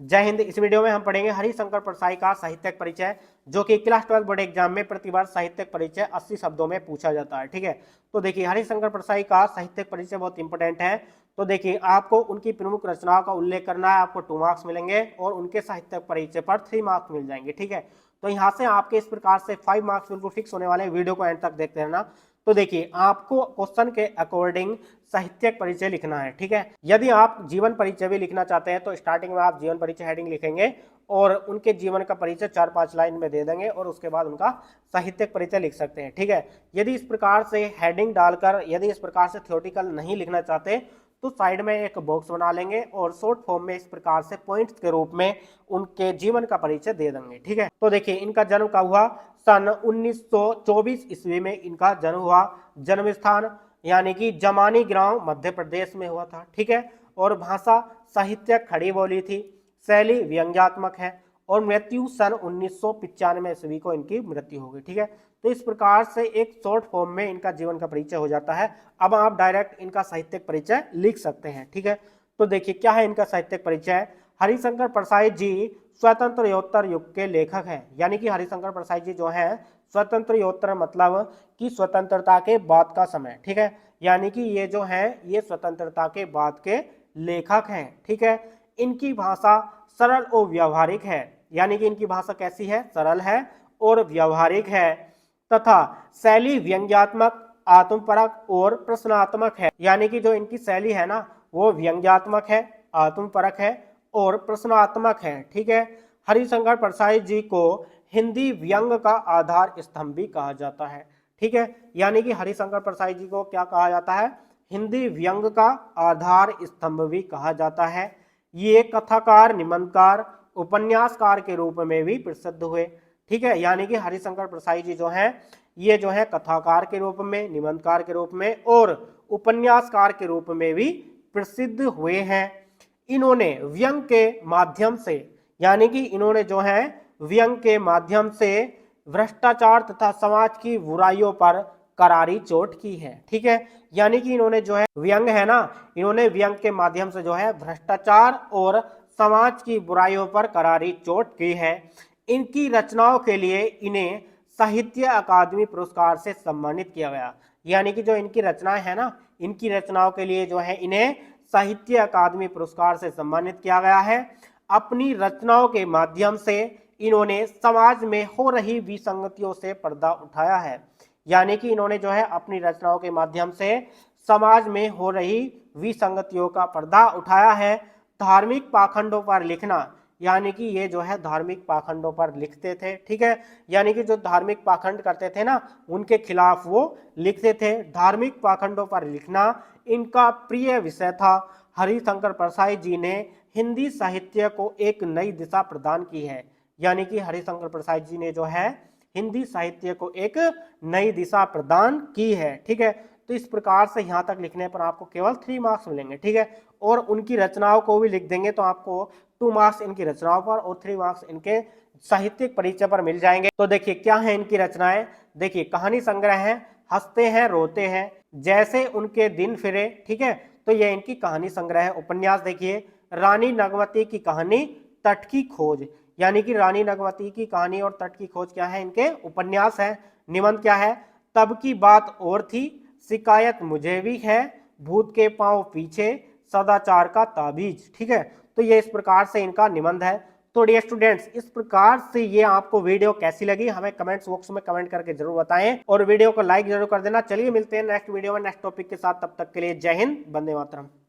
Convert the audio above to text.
जय हिंद। इस वीडियो में हम पढ़ेंगे हरिशंकर परसाई का साहित्यिक परिचय, जो कि क्लास 12 बोर्ड एग्जाम में प्रतिवर्ष साहित्यिक परिचय 80 शब्दों में पूछा जाता है। ठीक है, तो देखिए हरिशंकर परसाई का साहित्यिक परिचय बहुत इंपॉर्टेंट है। तो देखिए आपको उनकी प्रमुख रचनाओं का उल्लेख करना है, आपको 2 मार्क्स मिलेंगे और उनके साहित्यिक परिचय पर 3 मार्क्स मिल जाएंगे। ठीक है, तो यहाँ से आपके इस प्रकार से 5 मार्क्स बिल्कुल फिक्स होने वाले, वीडियो को एंड तक देखते रहना। तो देखिए आपको क्वेश्चन के अकॉर्डिंग साहित्यिक परिचय लिखना है। ठीक है, यदि आप जीवन परिचय भी लिखना चाहते हैं तो स्टार्टिंग में आप जीवन परिचय हेडिंग लिखेंगे और उनके जीवन का परिचय 4-5 लाइन में दे देंगे और उसके बाद उनका साहित्यिक परिचय लिख सकते हैं। ठीक है, यदि इस प्रकार से हेडिंग डालकर, यदि इस प्रकार से थ्योरेटिकल नहीं लिखना चाहते तो साइड में एक बॉक्स बना लेंगे और शॉर्ट फॉर्म में इस प्रकार से पॉइंट्स के रूप में उनके जीवन का परिचय दे देंगे। ठीक है, तो देखिए इनका जन्म कब हुआ, सन 1924 ईस्वी में इनका जन्म हुआ। जन्म स्थान यानी कि जमानी ग्राम मध्य प्रदेश में हुआ था। ठीक है, और भाषा साहित्य खड़ी बोली थी, शैली व्यंग्यात्मक है और मृत्यु सन 1995 ईस्वी को इनकी मृत्यु हो गई। ठीक है, तो इस प्रकार से एक शॉर्ट फॉर्म में इनका जीवन का परिचय हो जाता है। अब आप डायरेक्ट इनका साहित्यिक परिचय लिख सकते हैं। ठीक है, तो देखिए क्या है इनका साहित्यिक परिचय। हरिशंकर परसाई जी स्वतंत्रोत्तर युग के लेखक हैं, यानी कि हरिशंकर परसाई जी जो है स्वतंत्रोत्तर मतलब कि स्वतंत्रता के बाद का समय। ठीक है, यानी कि ये जो है ये स्वतंत्रता के बाद के लेखक हैं। ठीक है, इनकी भाषा सरल और व्यवहारिक है, यानी कि इनकी भाषा कैसी है, सरल है और व्यवहारिक है, तथा शैली व्यंग्यात्मक, आत्मपरक और प्रश्नात्मक है। यानी कि जो इनकी शैली है ना वो व्यंग्यात्मक है, आत्मपरक है और प्रश्नात्मक है। ठीक है, हरिशंकर परसाई जी को हिंदी व्यंग का आधार स्तंभ भी कहा जाता है। ठीक है, यानी कि हरिशंकर परसाई जी को क्या कहा जाता है, हिंदी व्यंग का आधार स्तंभ भी कहा जाता है। ये कथाकार, निबंधकार, उपन्यासकार के रूप में भी प्रसिद्ध हुए। ठीक है, यानी कि हरिशंकर परसाई जी जो हैं ये जो है कथाकार के रूप में, निबंधकार के रूप में और उपन्यासकार के रूप में भी प्रसिद्ध हुए हैं। इन्होंने व्यंग के माध्यम से, यानी कि इन्होंने जो है व्यंग के माध्यम से भ्रष्टाचार तथा समाज की बुराइयों पर करारी चोट की है। ठीक है, यानी कि इन्होंने जो है व्यंग है ना, इन्होंने व्यंग के माध्यम से जो है भ्रष्टाचार और समाज की बुराइयों पर करारी चोट की है। इनकी रचनाओं के लिए इन्हें साहित्य अकादमी पुरस्कार से सम्मानित किया गया। यानी कि जो इनकी रचनाएं है ना, इनकी रचनाओं के लिए जो है इन्हें साहित्य अकादमी पुरस्कार से सम्मानित किया गया है। अपनी रचनाओं के माध्यम से इन्होंने समाज में हो रही विसंगतियों से पर्दा उठाया है। यानी कि इन्होंने जो है अपनी रचनाओं के माध्यम से समाज में हो रही विसंगतियों का पर्दा उठाया है। धार्मिक पाखंडों पर लिखना, यानी कि ये जो है धार्मिक पाखंडों पर लिखते थे। ठीक है, यानी कि जो धार्मिक पाखंड करते थे ना उनके खिलाफ वो लिखते थे। धार्मिक पाखंडों पर लिखना इनका प्रिय विषय था। हरिशंकर परसाई जी ने हिंदी साहित्य को एक नई दिशा प्रदान की है। यानी कि हरिशंकर परसाई जी ने जो है हिंदी साहित्य को एक नई दिशा प्रदान की है। ठीक है, तो इस प्रकार से यहाँ तक लिखने पर आपको केवल 3 मार्क्स मिलेंगे। ठीक है, और उनकी रचनाओं को भी लिख देंगे तो आपको 2 मार्क्स इनकी रचनाओं पर और 3 मार्क्स इनके साहित्यिक परिचय पर मिल जाएंगे। तो देखिए क्या है इनकी रचनाएं। देखिए कहानी संग्रह है, हंसते हैं रोते हैं, जैसे उनके दिन फिरे। ठीक है, तो ये इनकी कहानी संग्रह है। उपन्यास देखिए, रानी नगवती की कहानी, तट की खोज, यानी कि रानी नगवती की कहानी और तट की खोज क्या है, इनके उपन्यास है। निबंध क्या है, तब की बात और थी, शिकायत मुझे भी है, भूत के पांव पीछे, सदाचार का ताबीज। ठीक है, तो ये इस प्रकार से इनका निबंध है। तो डियर स्टूडेंट्स, इस प्रकार से ये आपको वीडियो कैसी लगी हमें कमेंट्स बॉक्स में कमेंट करके जरूर बताएं और वीडियो को लाइक जरूर कर देना। चलिए मिलते हैं नेक्स्ट वीडियो में नेक्स्ट टॉपिक के साथ, तब तक के लिए जय हिंद, वंदे मातरम।